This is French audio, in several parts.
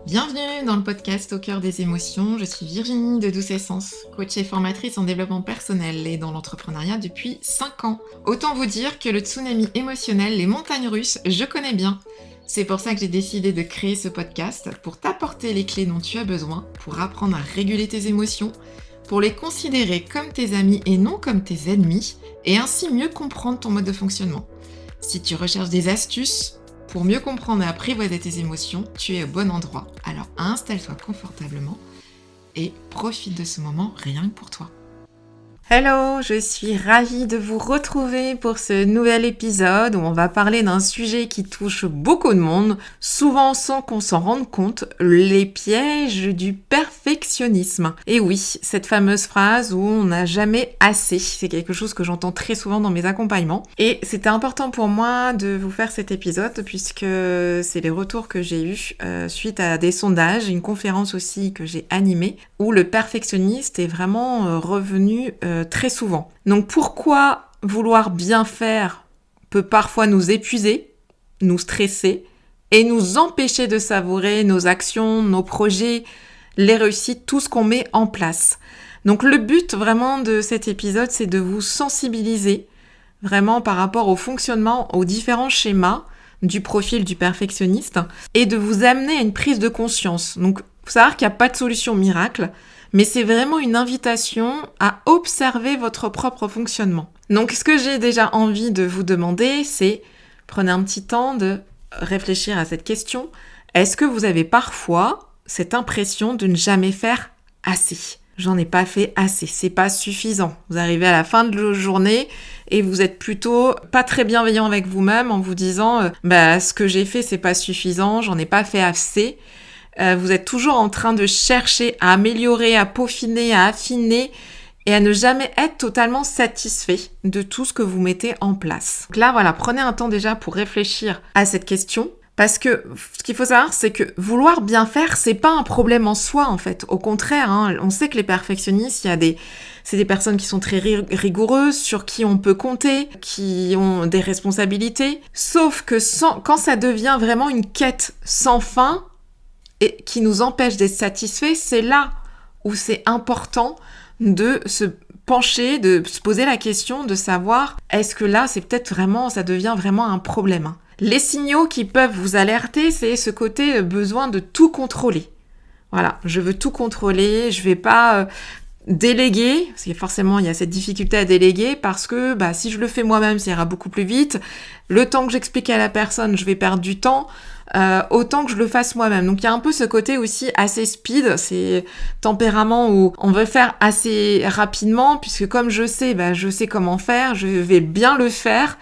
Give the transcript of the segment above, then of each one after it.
Bienvenue dans le podcast Au cœur des émotions. Je suis Virginie de Douce Essence, coach et formatrice en développement personnel et dans l'entrepreneuriat depuis 5 ans. Autant vous dire que le tsunami émotionnel, les montagnes russes, je connais bien. C'est pour ça que j'ai décidé de créer ce podcast pour t'apporter les clés dont tu as besoin pour apprendre à réguler tes émotions, pour les considérer comme tes amis et non comme tes ennemis, et ainsi mieux comprendre ton mode de fonctionnement. Si tu recherches des astuces pour mieux comprendre et apprivoiser tes émotions, tu es au bon endroit. Alors installe-toi confortablement et profite de ce moment rien que pour toi. Hello, je suis ravie de vous retrouver pour ce nouvel épisode où on va parler d'un sujet qui touche beaucoup de monde, souvent sans qu'on s'en rende compte, les pièges du perfectionnisme. Et oui, cette fameuse phrase où on n'a jamais assez, c'est quelque chose que j'entends très souvent dans mes accompagnements. Et c'était important pour moi de vous faire cet épisode puisque c'est les retours que j'ai eus suite à des sondages, une conférence aussi que j'ai animée, où le perfectionniste est vraiment revenu très souvent. Donc pourquoi vouloir bien faire peut parfois nous épuiser, nous stresser et nous empêcher de savourer nos actions, nos projets, les réussites, tout ce qu'on met en place. Donc le but vraiment de cet épisode, c'est de vous sensibiliser vraiment par rapport au fonctionnement, aux différents schémas du profil du perfectionniste et de vous amener à une prise de conscience. Donc il faut savoir qu'il n'y a pas de solution miracle, mais c'est vraiment une invitation à observer votre propre fonctionnement. Donc ce que j'ai déjà envie de vous demander, c'est prenez un petit temps de réfléchir à cette question. Est-ce que vous avez parfois cette impression de ne jamais faire assez ? J'en ai pas fait assez, c'est pas suffisant. Vous arrivez à la fin de la journée et vous êtes plutôt pas très bienveillant avec vous-même en vous disant ce que j'ai fait c'est pas suffisant, j'en ai pas fait assez. Vous êtes toujours en train de chercher à améliorer, à peaufiner, à affiner et à ne jamais être totalement satisfait de tout ce que vous mettez en place. Donc là, voilà, prenez un temps déjà pour réfléchir à cette question. Parce que ce qu'il faut savoir, c'est que vouloir bien faire, c'est pas un problème en soi, en fait. Au contraire, on sait que les perfectionnistes, c'est des personnes qui sont très rigoureuses, sur qui on peut compter, qui ont des responsabilités. Sauf que quand ça devient vraiment une quête sans fin, et qui nous empêche d'être satisfaits, c'est là où c'est important de se pencher, de se poser la question, de savoir est-ce que là, c'est peut-être vraiment, ça devient vraiment un problème. Les signaux qui peuvent vous alerter, c'est ce côté besoin de tout contrôler. Voilà, je veux tout contrôler, je vais pas déléguer, parce que forcément il y a cette difficulté à déléguer, parce que si je le fais moi-même, ça ira beaucoup plus vite. Le temps que j'explique à la personne, je vais perdre du temps. Autant que je le fasse moi-même. Donc il y a un peu ce côté aussi assez speed, c'est tempérament où on veut faire assez rapidement, puisque comme je sais comment faire, je vais bien le faire,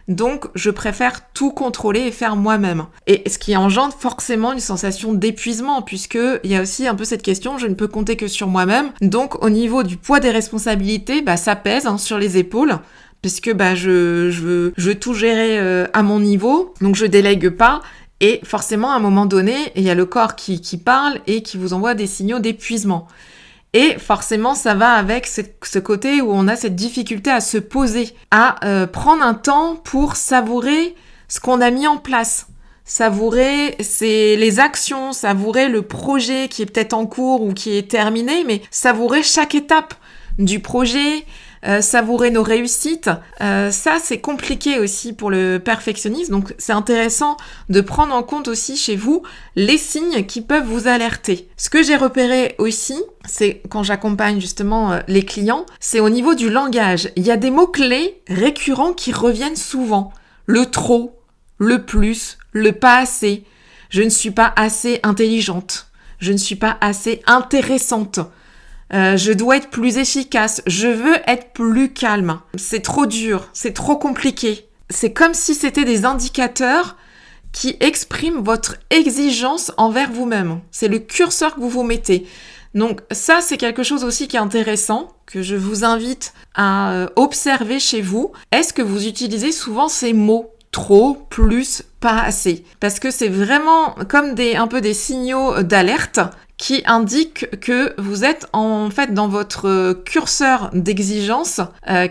donc je préfère tout contrôler et faire moi-même. Et ce qui engendre forcément une sensation d'épuisement, puisque il y a aussi un peu cette question, je ne peux compter que sur moi-même, donc au niveau du poids des responsabilités, ça pèse sur les épaules, puisque je veux tout gérer à mon niveau, donc je délègue pas. Et forcément, à un moment donné, il y a le corps qui parle et qui vous envoie des signaux d'épuisement. Et forcément, ça va avec ce côté où on a cette difficulté à se poser, à prendre un temps pour savourer ce qu'on a mis en place. Savourer les actions, savourer le projet qui est peut-être en cours ou qui est terminé, mais savourer chaque étape du projet, savourer nos réussites. Ça, c'est compliqué aussi pour le perfectionniste. Donc, c'est intéressant de prendre en compte aussi chez vous les signes qui peuvent vous alerter. Ce que j'ai repéré aussi, c'est quand j'accompagne justement les clients, c'est au niveau du langage. Il y a des mots-clés récurrents qui reviennent souvent. Le trop, le plus, le pas assez. Je ne suis pas assez intelligente. Je ne suis pas assez intéressante. Je dois être plus efficace, je veux être plus calme. C'est trop dur, c'est trop compliqué. C'est comme si c'était des indicateurs qui expriment votre exigence envers vous-même. C'est le curseur que vous vous mettez. Donc ça, c'est quelque chose aussi qui est intéressant, que je vous invite à observer chez vous. Est-ce que vous utilisez souvent ces mots ? Trop, plus, pas assez. Parce que c'est vraiment comme un peu des signaux d'alerte qui indiquent que vous êtes en fait dans votre curseur d'exigence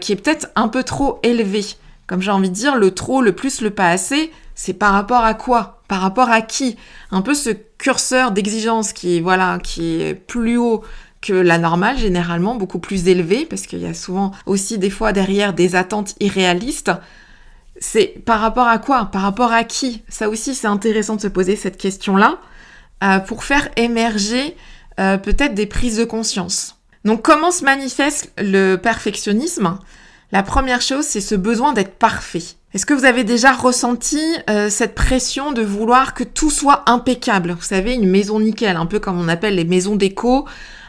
qui est peut-être un peu trop élevé. Comme j'ai envie de dire, le trop, le plus, le pas assez, c'est par rapport à quoi ? par rapport à qui? Un peu ce curseur d'exigence qui est plus haut que la normale, généralement, beaucoup plus élevé, parce qu'il y a souvent aussi des fois derrière des attentes irréalistes. C'est par rapport à quoi? Par rapport à qui? Ça aussi, c'est intéressant de se poser cette question-là pour faire émerger peut-être des prises de conscience. Donc, comment se manifeste le perfectionnisme? La première chose, c'est ce besoin d'être parfait. Est-ce que vous avez déjà ressenti cette pression de vouloir que tout soit impeccable? Vous savez, une maison nickel, un peu comme on appelle les maisons déco.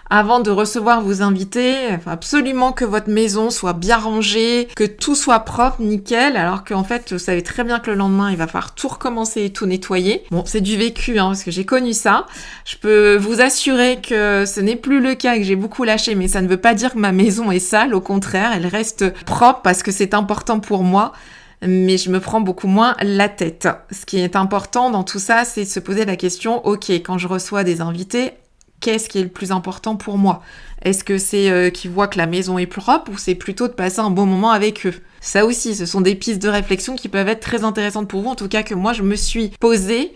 Avant de recevoir vos invités, il faut absolument que votre maison soit bien rangée, que tout soit propre, nickel, alors qu'en fait, vous savez très bien que le lendemain, il va falloir tout recommencer et tout nettoyer. Bon, c'est du vécu, parce que j'ai connu ça. Je peux vous assurer que ce n'est plus le cas, que j'ai beaucoup lâché, mais ça ne veut pas dire que ma maison est sale. Au contraire, elle reste propre parce que c'est important pour moi. Mais je me prends beaucoup moins la tête. Ce qui est important dans tout ça, c'est de se poser la question, ok, quand je reçois des invités, qu'est-ce qui est le plus important pour moi? Est-ce que c'est qu'ils voient que la maison est propre ou c'est plutôt de passer un bon moment avec eux? Ça aussi, ce sont des pistes de réflexion qui peuvent être très intéressantes pour vous, en tout cas que moi je me suis posée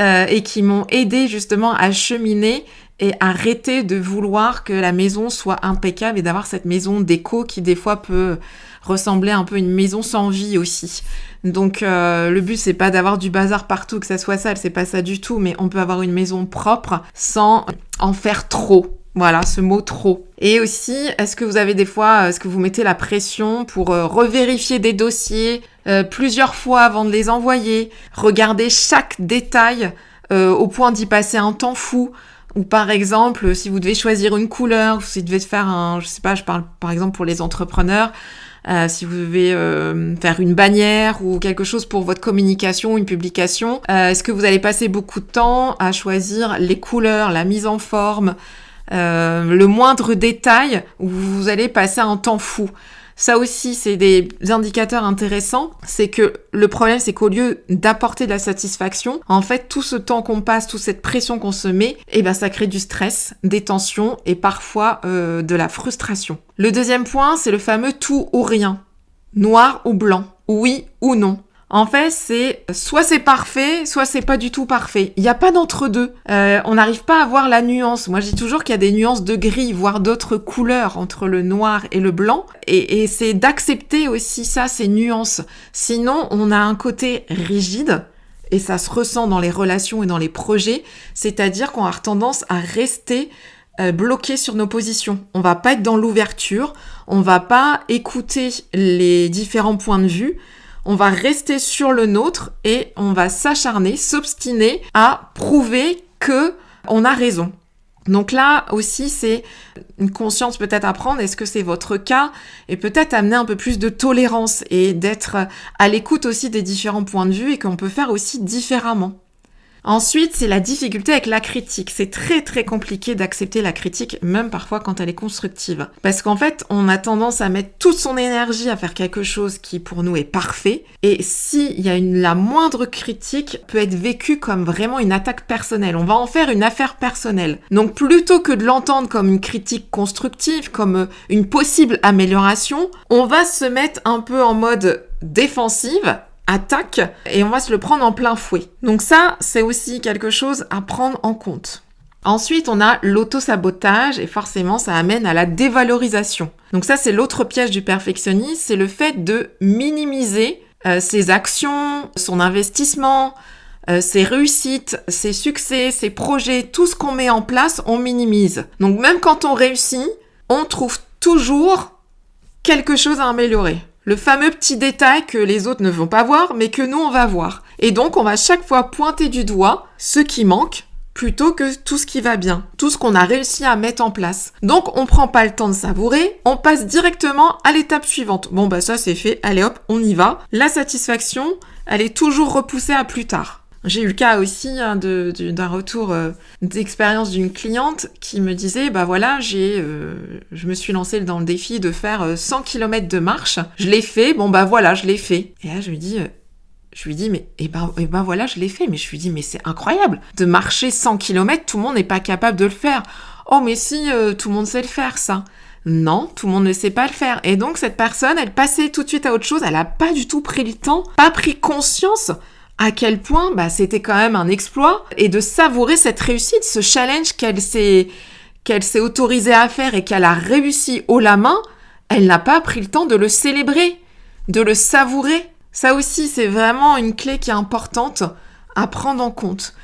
et qui m'ont aidé justement à cheminer et arrêter de vouloir que la maison soit impeccable et d'avoir cette maison déco qui des fois peut ressembler un peu à une maison sans vie aussi. Donc le but c'est pas d'avoir du bazar partout, que ça soit sale, c'est pas ça du tout, mais on peut avoir une maison propre sans en faire trop. Voilà, ce mot trop. Et aussi, est-ce que vous avez des fois, est-ce que vous mettez la pression pour revérifier des dossiers plusieurs fois avant de les envoyer, regarder chaque détail au point d'y passer un temps fou? Ou par exemple, si vous devez choisir une couleur, ou si vous devez faire je parle par exemple pour les entrepreneurs, si vous devez faire une bannière ou quelque chose pour votre communication, une publication, est-ce que vous allez passer beaucoup de temps à choisir les couleurs, la mise en forme, le moindre détail, où vous allez passer un temps fou? Ça aussi, c'est des indicateurs intéressants. C'est que le problème, c'est qu'au lieu d'apporter de la satisfaction, en fait, tout ce temps qu'on passe, toute cette pression qu'on se met, ça crée du stress, des tensions et parfois de la frustration. Le deuxième point, c'est le fameux tout ou rien. Noir ou blanc. Oui ou non. En fait, soit c'est parfait, soit c'est pas du tout parfait. Il n'y a pas d'entre-deux. On n'arrive pas à voir la nuance. Moi, je dis toujours qu'il y a des nuances de gris, voire d'autres couleurs entre le noir et le blanc. Et c'est d'accepter aussi ça, ces nuances. Sinon, on a un côté rigide, et ça se ressent dans les relations et dans les projets, c'est-à-dire qu'on a tendance à rester bloqué sur nos positions. On va pas être dans l'ouverture, on va pas écouter les différents points de vue, on va rester sur le nôtre et on va s'acharner, s'obstiner à prouver que on a raison. Donc là aussi, c'est une conscience peut-être à prendre. Est-ce que c'est votre cas? Et peut-être amener un peu plus de tolérance et d'être à l'écoute aussi des différents points de vue et qu'on peut faire aussi différemment. Ensuite, c'est la difficulté avec la critique. C'est très très compliqué d'accepter la critique, même parfois quand elle est constructive. Parce qu'en fait, on a tendance à mettre toute son énergie à faire quelque chose qui pour nous est parfait. Et s'il y a la moindre critique, peut être vécue comme vraiment une attaque personnelle. On va en faire une affaire personnelle. Donc plutôt que de l'entendre comme une critique constructive, comme une possible amélioration, on va se mettre un peu en mode défensive, attaque, et on va se le prendre en plein fouet. Donc ça, c'est aussi quelque chose à prendre en compte. Ensuite, on a l'auto-sabotage, et forcément, ça amène à la dévalorisation. Donc ça, c'est l'autre piège du perfectionnisme, c'est le fait de minimiser ses actions, son investissement, ses réussites, ses succès, ses projets, tout ce qu'on met en place, on minimise. Donc même quand on réussit, on trouve toujours quelque chose à améliorer. Le fameux petit détail que les autres ne vont pas voir, mais que nous, on va voir. Et donc, on va chaque fois pointer du doigt ce qui manque, plutôt que tout ce qui va bien, tout ce qu'on a réussi à mettre en place. Donc, on prend pas le temps de savourer, on passe directement à l'étape suivante. Bon, ça c'est fait, allez hop, on y va. La satisfaction, elle est toujours repoussée à plus tard. J'ai eu le cas aussi d'un retour d'expérience d'une cliente qui me disait, je me suis lancée dans le défi de faire 100 km de marche. Je l'ai fait, je l'ai fait. Et là, je lui dis, mais voilà, je l'ai fait. Mais je lui dis, mais c'est incroyable. De marcher 100 km, tout le monde n'est pas capable de le faire. Oh, mais si, tout le monde sait le faire, ça. Non, tout le monde ne sait pas le faire. Et donc, cette personne, elle passait tout de suite à autre chose. Elle n'a pas du tout pris le temps, pas pris conscience à quel point c'était quand même un exploit et de savourer cette réussite, ce challenge qu'elle s'est autorisée à faire et qu'elle a réussi haut la main. Elle n'a pas pris le temps de le célébrer, de le savourer. Ça aussi, c'est vraiment une clé qui est importante à prendre en compte.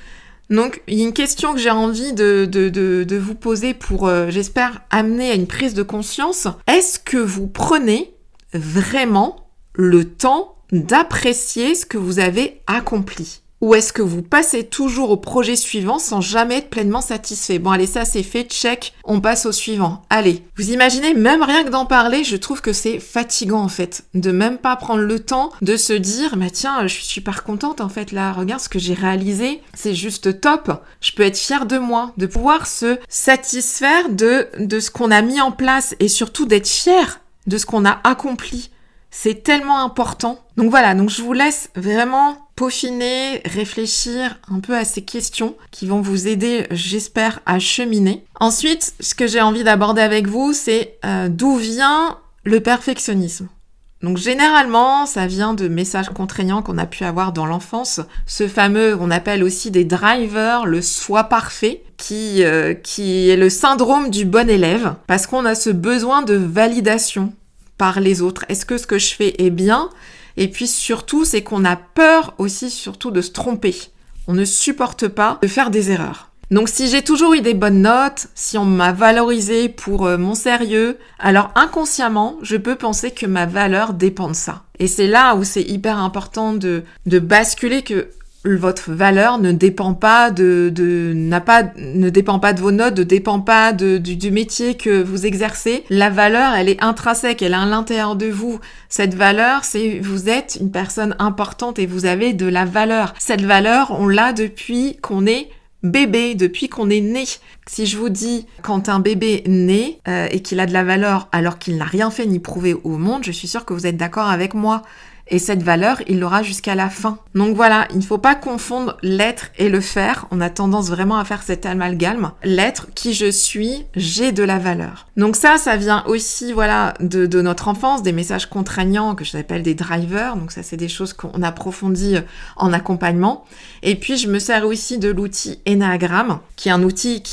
Donc, il y a une question que j'ai envie de vous poser pour, j'espère, amener à une prise de conscience. Est-ce que vous prenez vraiment le temps d'apprécier ce que vous avez accompli? Ou est-ce que vous passez toujours au projet suivant sans jamais être pleinement satisfait? Bon, allez, ça c'est fait, check, on passe au suivant. Allez, vous imaginez, même rien que d'en parler, je trouve que c'est fatigant en fait, de même pas prendre le temps de se dire, tiens, je suis super contente en fait, là, regarde ce que j'ai réalisé, c'est juste top, je peux être fière de moi, de pouvoir se satisfaire de ce qu'on a mis en place et surtout d'être fière de ce qu'on a accompli. C'est tellement important. Donc voilà, donc je vous laisse vraiment peaufiner, réfléchir un peu à ces questions qui vont vous aider, j'espère, à cheminer. Ensuite, ce que j'ai envie d'aborder avec vous, c'est d'où vient le perfectionnisme. Donc généralement, ça vient de messages contraignants qu'on a pu avoir dans l'enfance. Ce fameux, on appelle aussi des drivers, le soi parfait, qui est le syndrome du bon élève, parce qu'on a ce besoin de validation par les autres. Est-ce que ce que je fais est bien? Et puis surtout, c'est qu'on a peur aussi surtout de se tromper. On ne supporte pas de faire des erreurs. Donc si j'ai toujours eu des bonnes notes, si on m'a valorisé pour mon sérieux, alors inconsciemment, je peux penser que ma valeur dépend de ça. Et c'est là où c'est hyper important de basculer que votre valeur ne dépend pas ne dépend pas de vos notes, ne dépend pas du métier que vous exercez. La valeur, elle est intrinsèque, elle est à l'intérieur de vous. Cette valeur, c'est vous êtes une personne importante et vous avez de la valeur. Cette valeur, on l'a depuis qu'on est bébé, depuis qu'on est né. Si je vous dis quand un bébé naît et qu'il a de la valeur alors qu'il n'a rien fait ni prouvé au monde, je suis sûre que vous êtes d'accord avec moi. Et cette valeur, il l'aura jusqu'à la fin. Donc voilà, il ne faut pas confondre l'être et le faire. On a tendance vraiment à faire cet amalgame. L'être, qui je suis, j'ai de la valeur. Donc ça vient aussi, voilà, de notre enfance, des messages contraignants que j'appelle des drivers. Donc ça, c'est des choses qu'on approfondit en accompagnement. Et puis, je me sers aussi de l'outil Enneagramme, qui est un outil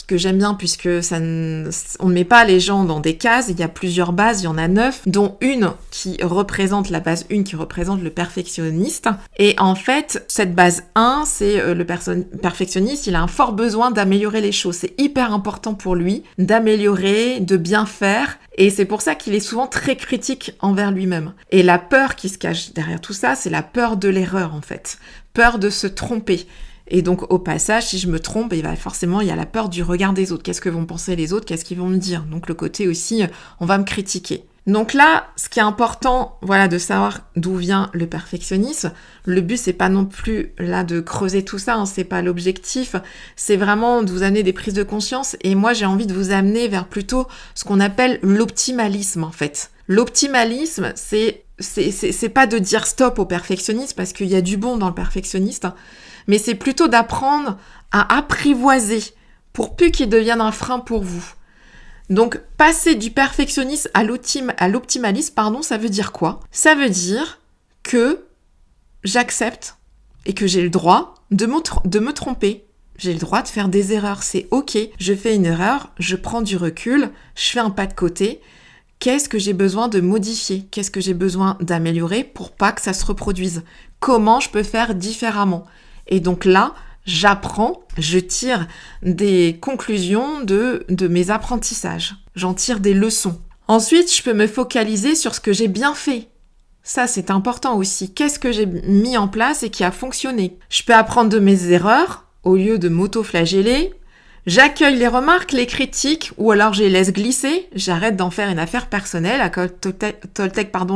que j'aime bien puisque on ne met pas les gens dans des cases. Il y a plusieurs bases, il y en a 9, dont une qui représente la base 1 qui représente le perfectionniste. Et en fait, cette base 1, c'est le perfectionniste, il a un fort besoin d'améliorer les choses. C'est hyper important pour lui d'améliorer, de bien faire. Et c'est pour ça qu'il est souvent très critique envers lui-même. Et la peur qui se cache derrière tout ça, c'est la peur de l'erreur en fait. Peur de se tromper. Et donc, au passage, si je me trompe, il y a la peur du regard des autres. Qu'est-ce que vont penser les autres? Qu'est-ce qu'ils vont me dire? Donc, le côté aussi, on va me critiquer. Donc là, ce qui est important, voilà, de savoir d'où vient le perfectionnisme. Le but, c'est pas non plus là de creuser tout ça, c'est pas l'objectif. C'est vraiment de vous amener des prises de conscience. Et moi, j'ai envie de vous amener vers plutôt ce qu'on appelle l'optimalisme, en fait. L'optimalisme, c'est pas de dire stop au perfectionnisme, parce qu'il y a du bon dans le perfectionniste, mais c'est plutôt d'apprendre à apprivoiser pour plus qu'il devienne un frein pour vous. Donc, passer du perfectionnisme à l'optimalisme, ça veut dire quoi? Ça veut dire que j'accepte et que j'ai le droit de me tromper. J'ai le droit de faire des erreurs. C'est ok, je fais une erreur, je prends du recul, je fais un pas de côté. Qu'est-ce que j'ai besoin de modifier? Qu'est-ce que j'ai besoin d'améliorer pour pas que ça se reproduise? Comment je peux faire différemment? Et donc là, j'apprends, je tire des conclusions de mes apprentissages. J'en tire des leçons. Ensuite, je peux me focaliser sur ce que j'ai bien fait. Ça, c'est important aussi. Qu'est-ce que j'ai mis en place et qui a fonctionné? Je peux apprendre de mes erreurs au lieu de m'auto-flageller. J'accueille les remarques, les critiques, ou alors je les laisse glisser. J'arrête d'en faire une affaire personnelle. À Toltec,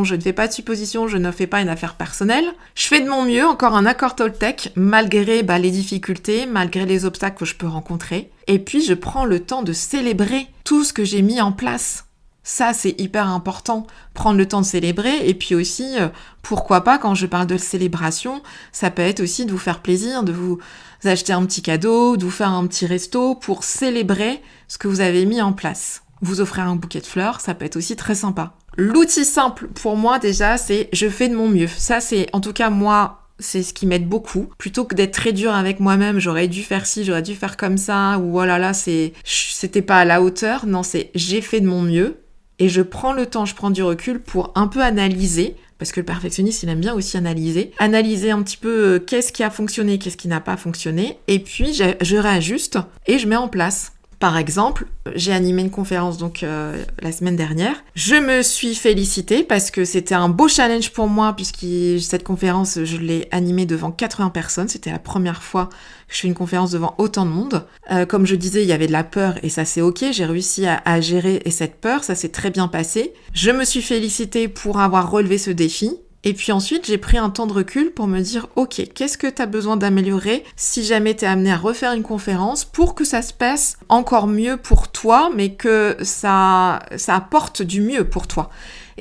je ne fais pas de supposition, je ne fais pas une affaire personnelle. Je fais de mon mieux, encore un accord Toltec, malgré les difficultés, malgré les obstacles que je peux rencontrer. Et puis, je prends le temps de célébrer tout ce que j'ai mis en place. Ça, c'est hyper important, prendre le temps de célébrer. Et puis aussi, pourquoi pas, quand je parle de célébration, ça peut être aussi de vous faire plaisir, de vous acheter un petit cadeau, de vous faire un petit resto pour célébrer ce que vous avez mis en place. Vous offrir un bouquet de fleurs, ça peut être aussi très sympa. L'outil simple, pour moi déjà, c'est je fais de mon mieux. Ça, c'est en tout cas moi, c'est ce qui m'aide beaucoup. Plutôt que d'être très dur avec moi-même, j'aurais dû faire ci, j'aurais dû faire comme ça, ou oh là là, c'était pas à la hauteur. Non, c'est j'ai fait de mon mieux et je prends le temps, je prends du recul pour un peu analyser. Parce que le perfectionniste, il aime bien aussi analyser. Analyser un petit peu qu'est-ce qui a fonctionné, qu'est-ce qui n'a pas fonctionné. Et puis, je réajuste et je mets en place. Par exemple, j'ai animé une conférence la semaine dernière. Je me suis félicitée parce que c'était un beau challenge pour moi puisque cette conférence, je l'ai animée devant 80 personnes. C'était la première fois que je fais une conférence devant autant de monde. Comme je disais, il y avait de la peur et ça c'est ok. J'ai réussi à gérer cette peur, ça s'est très bien passé. Je me suis félicitée pour avoir relevé ce défi. Et puis ensuite, j'ai pris un temps de recul pour me dire, ok, qu'est-ce que tu as besoin d'améliorer si jamais tu es amené à refaire une conférence pour que ça se passe encore mieux pour toi, mais que ça apporte du mieux pour toi.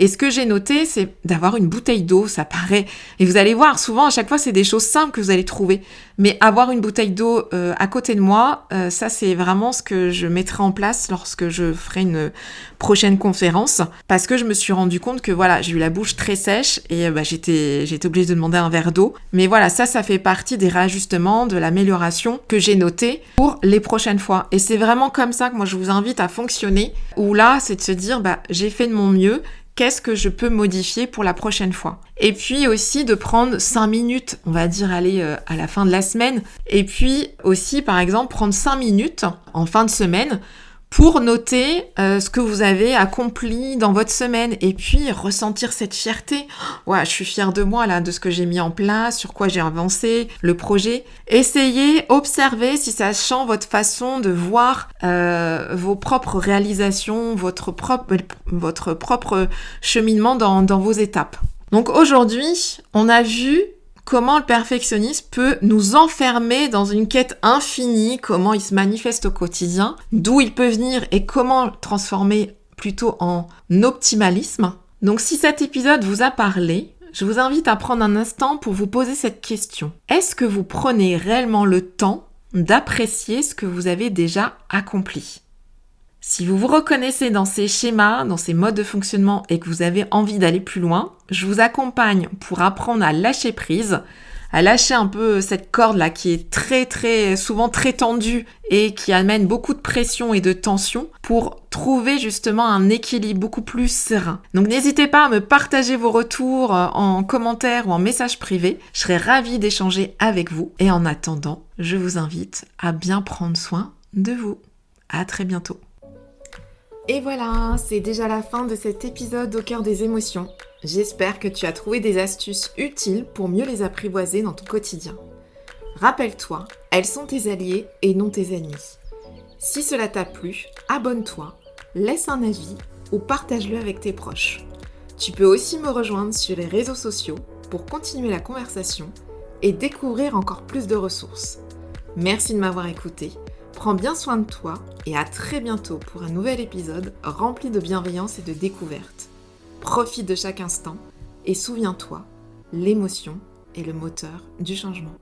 Et ce que j'ai noté, c'est d'avoir une bouteille d'eau, ça paraît... Et vous allez voir, souvent, à chaque fois, c'est des choses simples que vous allez trouver. Mais avoir une bouteille d'eau à côté de moi, ça, c'est vraiment ce que je mettrai en place lorsque je ferai une prochaine conférence. Parce que je me suis rendu compte que, voilà, j'ai eu la bouche très sèche et j'étais obligée de demander un verre d'eau. Mais voilà, ça fait partie des réajustements, de l'amélioration que j'ai noté pour les prochaines fois. Et c'est vraiment comme ça que moi, je vous invite à fonctionner. Où là, c'est de se dire, j'ai fait de mon mieux. Qu'est-ce que je peux modifier pour la prochaine fois? Et puis aussi de prendre 5 minutes, on va dire aller à la fin de la semaine. Et puis aussi, par exemple, prendre 5 minutes en fin de semaine pour noter ce que vous avez accompli dans votre semaine et puis ressentir cette fierté. Ouais, je suis fière de moi là, de ce que j'ai mis en place, sur quoi j'ai avancé, le projet. Essayez, observez si ça change votre façon de voir vos propres réalisations, votre propre cheminement dans vos étapes. Donc aujourd'hui, on a vu comment le perfectionnisme peut nous enfermer dans une quête infinie, comment il se manifeste au quotidien, d'où il peut venir et comment le transformer plutôt en optimalisme. Donc si cet épisode vous a parlé, je vous invite à prendre un instant pour vous poser cette question. Est-ce que vous prenez réellement le temps d'apprécier ce que vous avez déjà accompli ? Si vous vous reconnaissez dans ces schémas, dans ces modes de fonctionnement et que vous avez envie d'aller plus loin, je vous accompagne pour apprendre à lâcher prise, à lâcher un peu cette corde-là qui est très souvent très tendue et qui amène beaucoup de pression et de tension pour trouver justement un équilibre beaucoup plus serein. Donc n'hésitez pas à me partager vos retours en commentaire ou en message privé. Je serai ravie d'échanger avec vous. Et en attendant, je vous invite à bien prendre soin de vous. À très bientôt. Et voilà, c'est déjà la fin de cet épisode au cœur des émotions. J'espère que tu as trouvé des astuces utiles pour mieux les apprivoiser dans ton quotidien. Rappelle-toi, elles sont tes alliés et non tes ennemis. Si cela t'a plu, abonne-toi, laisse un avis ou partage-le avec tes proches. Tu peux aussi me rejoindre sur les réseaux sociaux pour continuer la conversation et découvrir encore plus de ressources. Merci de m'avoir écouté. Prends bien soin de toi et à très bientôt pour un nouvel épisode rempli de bienveillance et de découverte. Profite de chaque instant et souviens-toi, l'émotion est le moteur du changement.